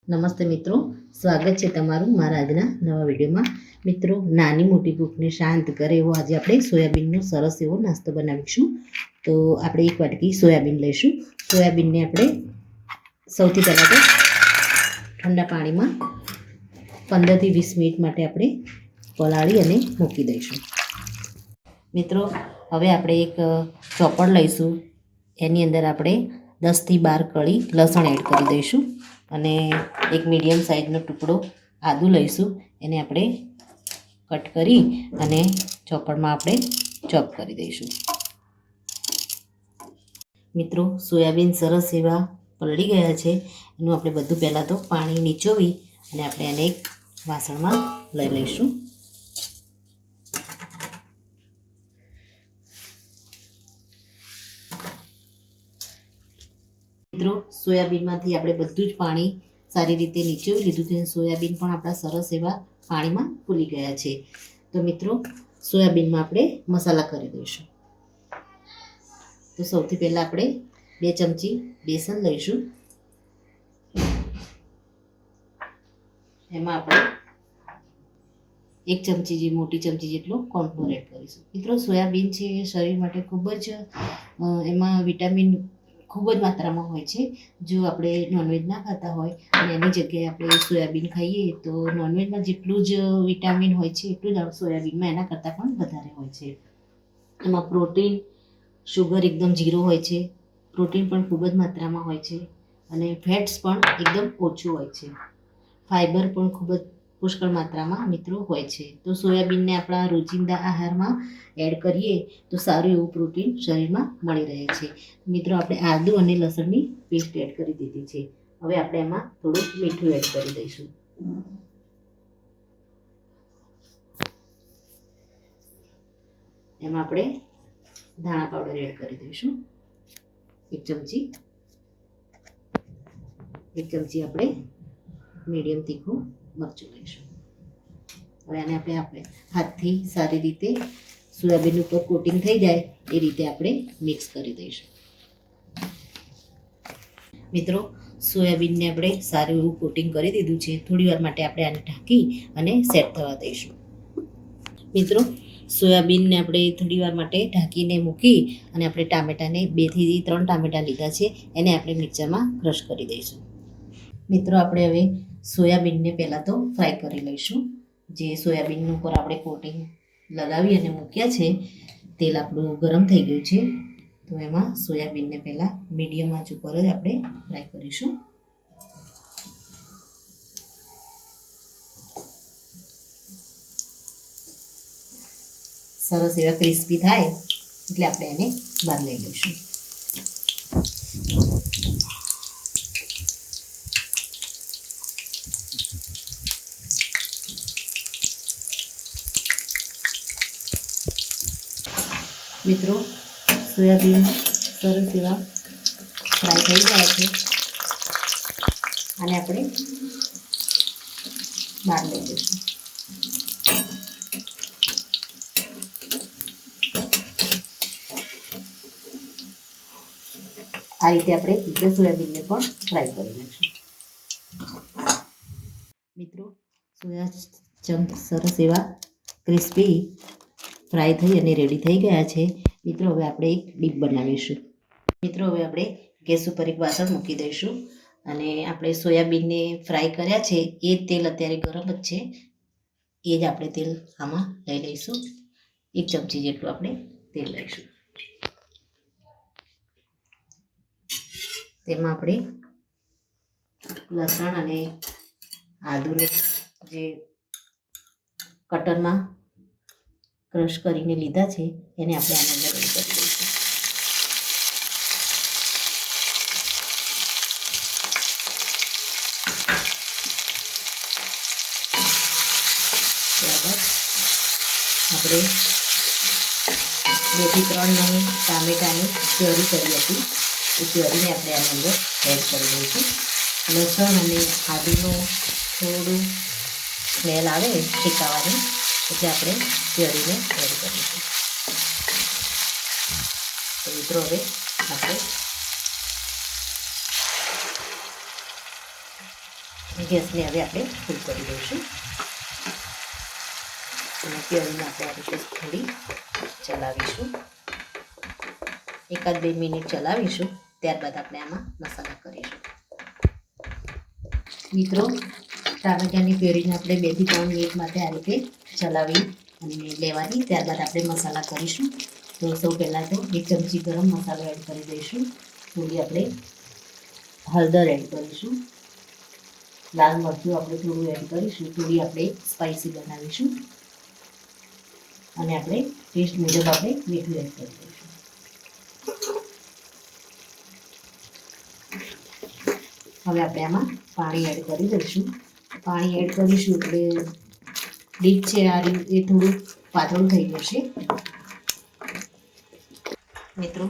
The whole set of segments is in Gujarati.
નમસ્તે મિત્રો, સ્વાગત છે તમારું મારા આજના નવા વિડીયોમાં. મિત્રો, નાની મોટી ભૂખને શાંત કરે એવો આજે આપણે સોયાબીનનો સરસ એવો નાસ્તો બનાવીશું. તો આપણે એક વાટકી સોયાબીન લઈશું. સોયાબીનને આપણે સૌથી પહેલાં તો ઠંડા પાણીમાં 15થી 20 મિનિટ માટે આપણે પલાળી અને મૂકી દઈશું. મિત્રો, હવે આપણે એક ચોપડ લઈશું. એની અંદર આપણે 10થી 12 કળી લસણ એડ કરી દઈશું અને એક મીડિયમ સાઇઝનો ટુકડો આદું લઈશું. એને આપણે કટ કરી અને ચોપડમાં આપણે ચોપ કરી દઈશું. મિત્રો, સોયાબીન સરસ એવા પલળી ગયા છે. એનું આપણે બધું પહેલાં તો પાણી નીચોવી અને આપણે એને એક વાસણમાં લઈ લઈશું. મિત્રો, સોયાબીનમાંથી આપણે બધું જ પાણી સારી રીતે નીચોવી લીધું છે. સોયાબીન પણ આપણા સરસ એવા પાણીમાં ફૂલી ગયા છે. તો મિત્રો, સોયાબીનમાં આપણે મસાલા કરી દઈશું. તો સૌથી પહેલાં આપણે 2 ચમચી બેસન લઈશું. એમાં આપણે 1 ચમચી જે મોટી ચમચી જેટલો કોર્નફ્લોર એડ કરીશું. મિત્રો, સોયાબીન છે એ શરીર માટે ખૂબ જ એમાં વિટામિન ખૂબ જ માત્રામાં હોય છે. જો આપણે નોનવેજ ના ખાતા હોય અને એની જગ્યાએ આપણે સોયાબીન ખાઈએ તો નોનવેજમાં જેટલું જ વિટામિન હોય છે એટલું જ સોયાબીનમાં એના કરતાં પણ વધારે હોય છે. એમાં પ્રોટીન, શુગર એકદમ ઝીરો હોય છે. પ્રોટીન પણ ખૂબ જ માત્રામાં હોય છે અને ફેટ્સ પણ એકદમ ઓછું હોય છે. ફાઈબર પણ ખૂબ જ પુષ્કળ માત્રામાં મિત્રો હોય છે. તો સોયાબીનને આપણા રોજિંદા આહારમાં એડ કરીએ તો સારું એવું પ્રોટીન શરીરમાં મળી રહે છે. મિત્રો, આપણે આદુ અને લસણની પેસ્ટ એડ કરી દીધી છે. હવે આપણે એમાં થોડું મીઠું એડ કરી દઈશું. એમાં આપણે ધાણા પાવડર એડ કરી દઈશું 1 ચમચી. 1 ચમચી આપણે મીડિયમ તીખું મરચું લઈશું. હવે આને આપણે હાથથી સારી રીતે સોયાબીન ઉપર કોટિંગ થઈ જાય એ રીતે આપણે મિક્સ કરી દઈશું. મિત્રો, સોયાબીનને આપણે સારું એવું કોટિંગ કરી દીધું છે. થોડી વાર માટે આપણે આને ઢાંકી અને સેટ થવા દઈશું. મિત્રો, સોયાબીનને આપણે થોડી વાર માટે ઢાંકીને મૂકી અને આપણે ટામેટાને 2 થી 3 ટામેટા લીધા છે. એને આપણે મિક્સરમાં ક્રશ કરી દઈશું. મિત્રો, આપણે હવે સોયાબીનને પહેલાં તો ફ્રાય કરી લઈશું. જે સોયાબીન ઉપર આપણે કોટિંગ લગાવી અને મૂક્યા છે તેલ આપણું ગરમ થઈ ગયું છે. તો એમાં સોયાબીનને પહેલાં મીડિયમ આંચ ઉપર જ આપણે ફ્રાય કરીશું. સરસ એવા ક્રિસ્પી થાય એટલે આપણે એને બહાર લઈ લઈશું. મિત્રો, સોયાબીન સરસ એવા ફ્રાય થઈ ગયા છે. આને આપણે બહાર લઈ લઈશું. આ રીતે આપણે બીજા સોયાબીનને પણ ફ્રાય કરી લઈશું. મિત્રો, સોયા ચંક સરસ એવા ક્રિસ્પી ફ્રાય થઈ અને રેડી થઈ ગયા છે. મિત્રો, હવે આપણે એક ડીપ બનાવીશું. મિત્રો, હવે આપણે ગેસ ઉપર એક વાસણ મૂકી દઈશું અને આપણે સોયાબીનને ફ્રાય કર્યા છે એ તેલ અત્યારે ગરમ જ છે. એ જ આપણે તેલ આમાં લઈ લઈશું. 1 ચમચી જેટલું આપણે તેલ લઈશું. તેમાં આપણે લસણ અને આદુને જે કટરમાં ક્રશ કરીને લીધા છે એને આપણે આની અંદર એડ કરી દઈશું. ત્યારબાદ આપણે 2 થી 3 નંગ ટામેટાની પ્યોરી કરી હતી એ પ્યોરીને આપણે આની અંદર એડ કરી દઈશું. લસણ અને આદુનું થોડું સ્મેલ આવે શેકાવાની એટલે આપણે પ્યોરીને એડ કરીશું. તો મિત્રો, હવે આપણે ગેસને હવે આપણે ફૂલ કરી દઈશું અને પ્યોરીને આપણે આ રીતે થોડી ચલાવીશું. 1-2 મિનિટ ચલાવીશું. ત્યારબાદ આપણે આમાં મસાલા કરીશું. મિત્રો, ટામેટાની પ્યોરીને આપણે 2 થી 3 મિનિટ માટે આ રીતે ચલાવી અને લેવાની. ત્યારબાદ આપણે મસાલા કરીશું. તો સૌ પહેલાં તો 1 ચમચી ગરમ મસાલો એડ કરી દઈશું. થોડી આપણે હળદર એડ કરીશું. લાલ મરચું આપણે થોડું એડ કરીશું. થોડી આપણે સ્પાઇસી બનાવીશું અને આપણે ટેસ્ટ મુજબ આપણે મીઠું એડ કરી દઈશું. હવે આપણે આમાં પાણી એડ કરી દઈશું. પાણી એડ કરીશું એટલે ડીપ છે આ એ થોડું પાતળું થઈ જશે. મિત્રો,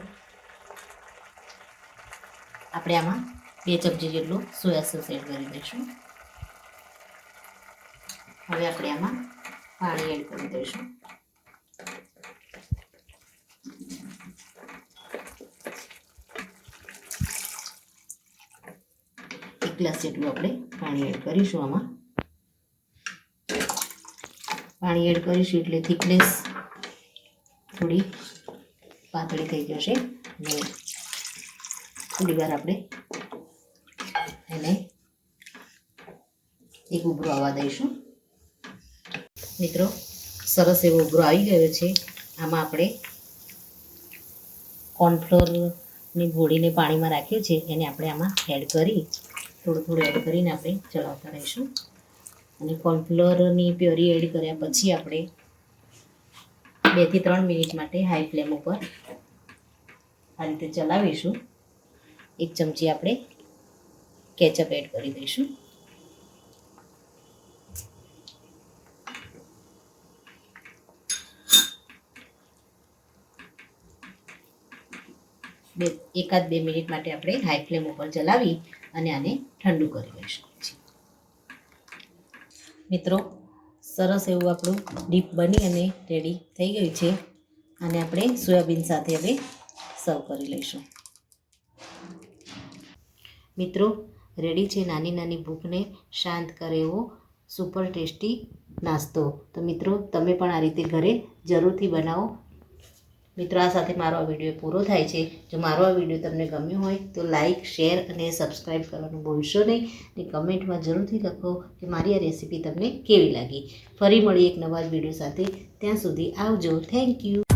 આપણે આમાં 2 ચમચી જેટલો સોયા સોસ એડ કરી દઈશું. હવે આપણે આમાં પાણી એડ કરી દઈશું. ગ્લાસ જેટલું આપણે પાણી એડ કરીશું. આમાં પાણી એડ કરીશું એટલે થિકનેસ થોડી પાતળી થઈ જશે અને થોડી વાર આપણે એને એક ઉભરો આવવા દઈશું. મિત્રો, સરસ એવો ઉભરો આવી ગયો છે. આમાં આપણે કોર્નફ્લોરની ગોળીને પાણીમાં રાખ્યું છે એને આપણે આમાં એડ કરી થોડું એડ કરીને આપણે ચલાવતા રહીશું. અને કોર્નફ્લોરની પ્યોરી એડ કર્યા પછી આપણે 2 થી 3 મિનિટ માટે હાઈ ફ્લેમ ઉપર આ રીતે ચલાવીશું. 1 ચમચી આપણે કેચઅપ એડ કરી દઈશું. એકાદ 2 મિનિટ માટે આપણે હાઈ ફ્લેમ ઉપર ચલાવી અને આને ઠંડુ કરી લઈશું. મિત્રો, સરસ એવું આપણું ડીપ બની અને રેડી થઈ ગયું છે. અને આપણે સોયાબીન સાથે હવે સર્વ કરી લઈશું. મિત્રો, રેડી છે નાની નાની ભૂખને શાંત કરે એવો સુપર ટેસ્ટી નાસ્તો. તો મિત્રો, તમે પણ આ રીતે ઘરે જરૂરથી બનાવો. મિત્રો, આ સાથે મારો આ વિડીયો પૂરો થાય છે. જો મારો આ વિડીયો તમને ગમ્યો હોય તો લાઇક, શેર અને સબસ્ક્રાઈબ કરવાનું ભૂલશો નહીં. અને કમેન્ટમાં જરૂરથી લખો કે મારી આ રેસીપી તમને કેવી લાગી. ફરી મળી એક નવા જ વિડીયો સાથે. ત્યાં સુધી આવજો. Thank you.